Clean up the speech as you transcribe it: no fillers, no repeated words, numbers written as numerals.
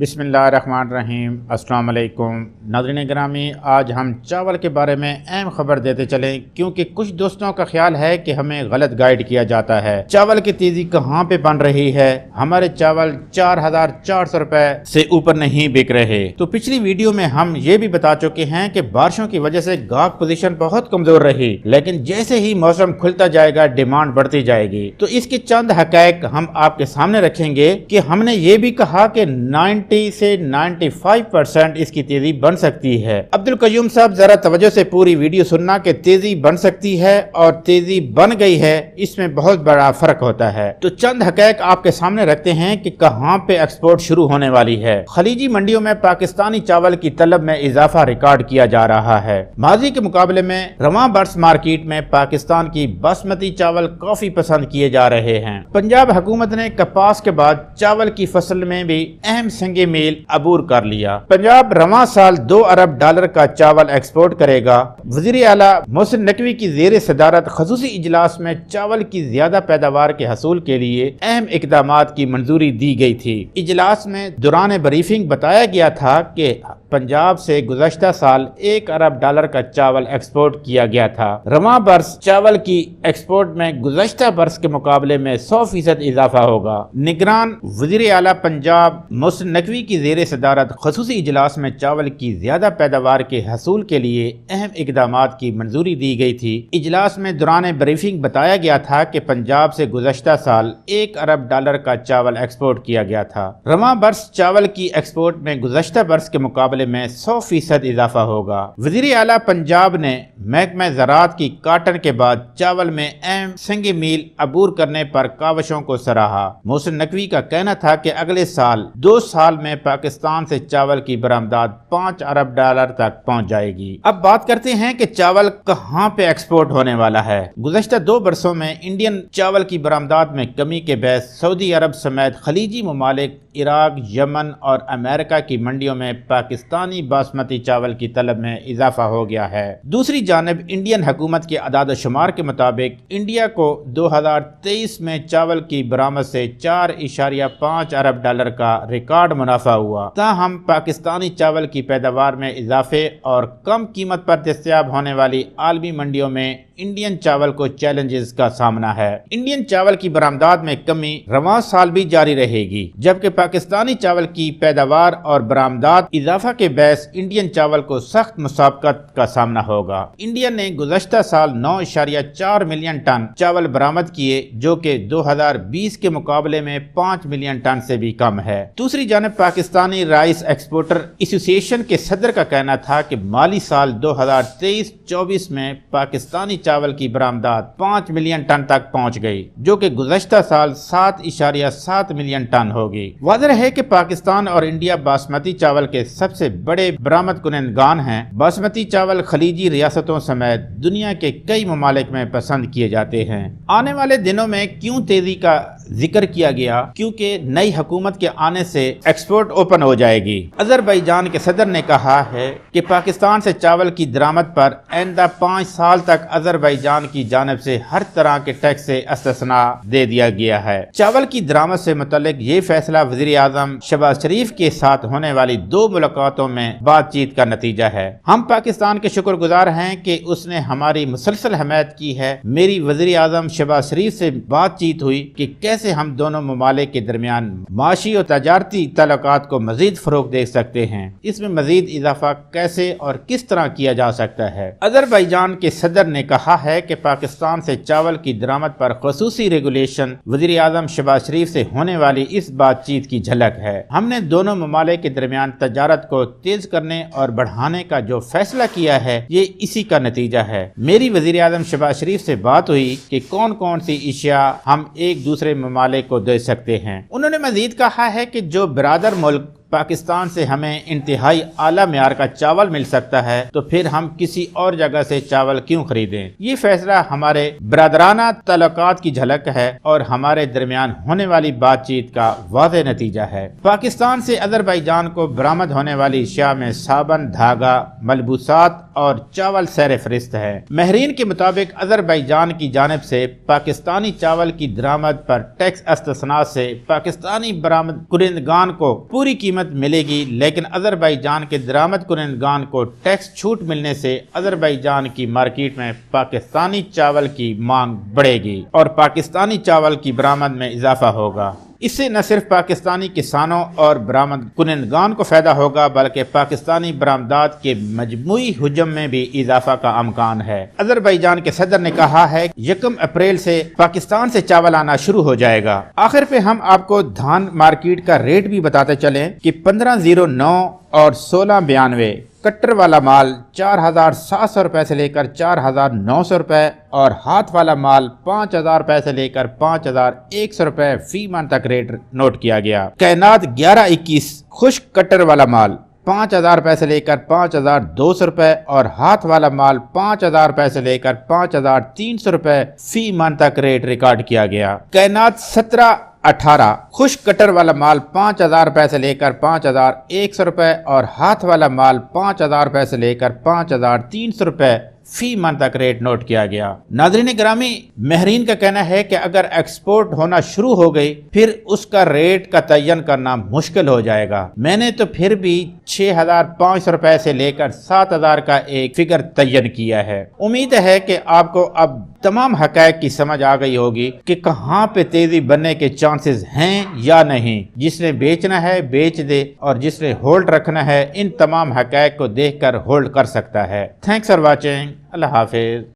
बिस्मिल्लाहिर्रहमानिर्रहीम। अस्सलाम वालेकुम नाज़रीन ग्रामी, आज हम चावल के बारे में अहम खबर देते चलें क्योंकि कुछ दोस्तों का ख्याल है कि हमें गलत गाइड किया जाता है। चावल की तेजी कहाँ पे बन रही है, हमारे चावल 4,400 रुपए से ऊपर नहीं बिक रहे। तो पिछली वीडियो में हम ये भी बता चुके हैं कि बारिशों की वजह से गाहक पोजीशन बहुत कमजोर रही, लेकिन जैसे ही मौसम खुलता जाएगा डिमांड बढ़ती जाएगी। तो इसके चंद हक़ाइक़ हम आपके सामने रखेंगे कि हमने ये भी कहा कि 90 से 95% इसकी तेजी बन सकती है। अब्दुल कयूम साहब, जरा तवज्जो से पूरी वीडियो सुनना कि तेजी बन सकती है और तेजी बन गई है, इसमें बहुत बड़ा फर्क होता है। तो चंद हक़ाइक़ आपके सामने रखते हैं कि कहां पे एक्सपोर्ट शुरू होने वाली है। खलीजी मंडियों में पाकिस्तानी चावल की तलब में इजाफा रिकॉर्ड किया जा रहा है। माजी के मुकाबले में रवां बर्स मार्केट में पाकिस्तान की बासमती चावल काफी पसंद किए जा रहे हैं। पंजाब हुकूमत ने कपास के बाद चावल की फसल में भी अहम संगे मील अबूर कर लिया। पंजाब रवां साल $2 अरब का चावल एक्सपोर्ट करेगा। वज़ीर आला मोहसिन नकवी की ज़ेर सदारत ख़ुसूसी इजलास में चावल की ज्यादा पैदावार के हसूल के लिए अहम इक़दामात की मंजूरी दी गई थी। इजलास में दौरान ब्रीफिंग बताया गया था कि पंजाब से गुज़श्ता साल $1 अरब का चावल एक्सपोर्ट किया गया था। रवां बरस चावल की एक्सपोर्ट में गुज़श्ता बरस के मुकाबले में 100% इजाफा होगा। निगरान वज़ीर आला पंजाब मोहसिन नकवी की ज़ेर सदारत ख़ुसूसी इजलास में चावल की ज्यादा पैदावार के हसूल के लिए अहम इक़दामात की मंजूरी दी गई थी। इजलास में दौरान ब्रीफिंग बताया गया था कि पंजाब से गुज़श्ता साल $1 अरब का चावल एक्सपोर्ट किया गया था। रवां बरस चावल की एक्सपोर्ट में गुज़श्ता बरस के मुकाबले में 100% इजाफा होगा। वज़ीर आला पंजाब ने महकमा ज़राअत की काटन के बाद चावल में अहम संगे मील अबूर करने पर काविशों को सराहा। मोहसिन नकवी का कहना था कि अगले साल 2 साल में पाकिस्तान से चावल की बरामदात $5 अरब तक पहुंच जाएगी। अब बात करते हैं कि चावल कहां पे एक्सपोर्ट होने वाला है। गुज़श्ता 2 बरसों में इंडियन चावल की बरामदात में कमी के बायस सऊदी अरब समेत खलीजी ममालिक, इराक, यमन और अमेरिका की मंडियों में पाकिस्तानी बासमती चावल की तलब में इजाफा हो गया है। दूसरी जानिब इंडियन हुकूमत के अदाद-ओ-शुमार के मुताबिक इंडिया को 2023 में चावल की बरामद से $4.5 अरब का रिकॉर्ड मुनाफा हुआ। ताहम पाकिस्तानी चावल की पैदावार में इजाफे और कम कीमत पर दस्तयाब होने वाली आलमी मंडियों में इंडियन चावल को चैलेंजेस का सामना है। इंडियन चावल की बरामदात में कमी रवां साल भी जारी रहेगी, जबकि पाकिस्तानी चावल की पैदावार और बरामदात इजाफा के बायस इंडियन चावल को सख्त मुसाबकत का सामना होगा। इंडिया ने गुज़श्ता साल 9.4 मिलियन टन चावल बरामद किए, जो कि 2020 के मुकाबले में 5 मिलियन टन से भी कम है। दूसरी जानिब पाकिस्तानी राइस एक्सपोर्टर एसोसिएशन के सदर का कहना था कि माली साल 2023-24 में पाकिस्तानी चावल की बरामदात 5 मिलियन टन तक पहुंच गई, जो कि गुज़श्ता साल 7.7 मिलियन टन होगी। वाज़ेह है कि पाकिस्तान और इंडिया बासमती चावल के सबसे बड़े बरामद कुनंदगान हैं। बासमती चावल खलीजी रियासतों समेत दुनिया के कई ममालिक में पसंद किए जाते हैं। आने वाले दिनों में क्यों तेजी का जिक्र किया गया, क्योंकि नई हुकूमत के आने से एक्सपोर्ट ओपन हो जाएगी। अजरबैजान के सदर ने कहा है कि पाकिस्तान से चावल की दरामद पर आइंदा 5 साल तक अजरबैजान की जानिब से हर तरह के टैक्स से इस्तिस्ना दे दिया गया है। चावल की दरामद से मुतल्लिक ये फैसला वज़ीर आज़म शहबाज शरीफ के साथ होने वाली 2 मुलाकातों में बातचीत का नतीजा है। हम पाकिस्तान के शुक्रगुजार हैं कि उसने हमारी मुसलसल हमायत की है। मेरी वज़ीर आज़म शहबाज शरीफ से बातचीत हुई कि कैसे हम दोनों ममालिक के दरमियान माशी और तजारती ताल्लुकात को मजीद फरोग दे सकते हैं। इसमें मजीद इजाफा कैसे और किस तरह किया जा सकता है। अजरबैजान के सदर ने कहा है कि पाकिस्तान से चावल की दरामद पर खसूसी रेगुलेशन वज़ीर आज़म शहबाज शरीफ से होने वाली इस बातचीत की झलक है। हमने दोनों ममालिक के दरमियान तजारत को तेज करने और बढ़ाने का जो फैसला किया है, ये इसी का नतीजा है। मेरी वज़ीर आज़म शहबाज शरीफ से बात हुई कि कौन कौन सी अशिया हम एक दूसरे ममालिक को दे सकते हैं। उन्होंने मजीद कहा है कि जो बिरादर मुल्क पाकिस्तान से हमें इंतहाई आला मेयार का चावल मिल सकता है, तो फिर हम किसी और जगह से चावल क्यों खरीदें। ये फैसला हमारे बरादराना ताल्लुकात की झलक है और हमारे दरमियान होने वाली बातचीत का वाज़ेह नतीजा है। पाकिस्तान से अजरबैजान को बरामद होने वाली अशिया में साबन, धागा, मलबूसात और चावल सर फहरिस्त है। महरीन के मुताबिक अजरबैजान की जानिब से पाकिस्तानी चावल की दरामद पर टैक्स इस्तिस्ना से पाकिस्तानी बरामद कुनंदगान को पूरी कीमत قیمت ملے گی، لیکن آذربائیجان کے درآمد کنندگان کو ٹیکس چھوٹ ملنے سے آذربائیجان کی مارکیٹ میں پاکستانی چاول کی مانگ بڑھے گی اور پاکستانی چاول کی برآمد میں اضافہ ہوگا۔ اس سے نہ صرف پاکستانی کسانوں اور برآمد کنندگان کو فائدہ ہوگا بلکہ پاکستانی برآمدات کے مجموعی حجم میں بھی اضافہ کا امکان ہے۔ آذربائیجان کے صدر نے کہا ہے کہ 1 اپریل سے پاکستان سے چاول آنا شروع ہو جائے گا۔ آخر پہ ہم آپ کو دھان مارکیٹ کا ریٹ بھی بتاتے چلیں کہ 1509 اور 1692 کٹر والا مال 4700 روپے سے لے کر 4900 روپے اور ہاتھ والا مال 5000 روپے سے لے کر 5100 روپے فی من تک ریٹ نوٹ کیا گیا۔ کائنات 1121 خشک کٹر والا مال 5000 روپے سے لے کر 5200 روپے اور ہاتھ والا مال 5000 روپے سے لے کر 5300 روپے فی من تک ریٹ ریکارڈ کیا گیا۔ کائنات 1718 خشک کٹر والا مال 5000 روپے سے لے کر 5100 روپے اور ہاتھ والا مال 5000 روپے سے لے کر 5300 روپے فی من تک ریٹ نوٹ کیا گیا۔ ناظرین گرامی، ماہرین کا کہنا ہے کہ اگر ایکسپورٹ ہونا شروع ہو گئی پھر اس کا ریٹ کا تعین کرنا مشکل ہو جائے گا۔ میں نے تو پھر بھی 6500 روپے سے لے کر 7000 کا ایک فگر تعین کیا ہے۔ امید ہے کہ آپ کو اب تمام حقائق کی سمجھ آ گئی ہوگی کہ کہاں پہ تیزی بننے کے چانسز ہیں یا نہیں۔ جس نے بیچنا ہے بیچ دے اور جس نے ہولڈ رکھنا ہے ان تمام حقائق کو دیکھ کر ہولڈ کر سکتا ہے۔ Thanks for watching. اللہ حافظ۔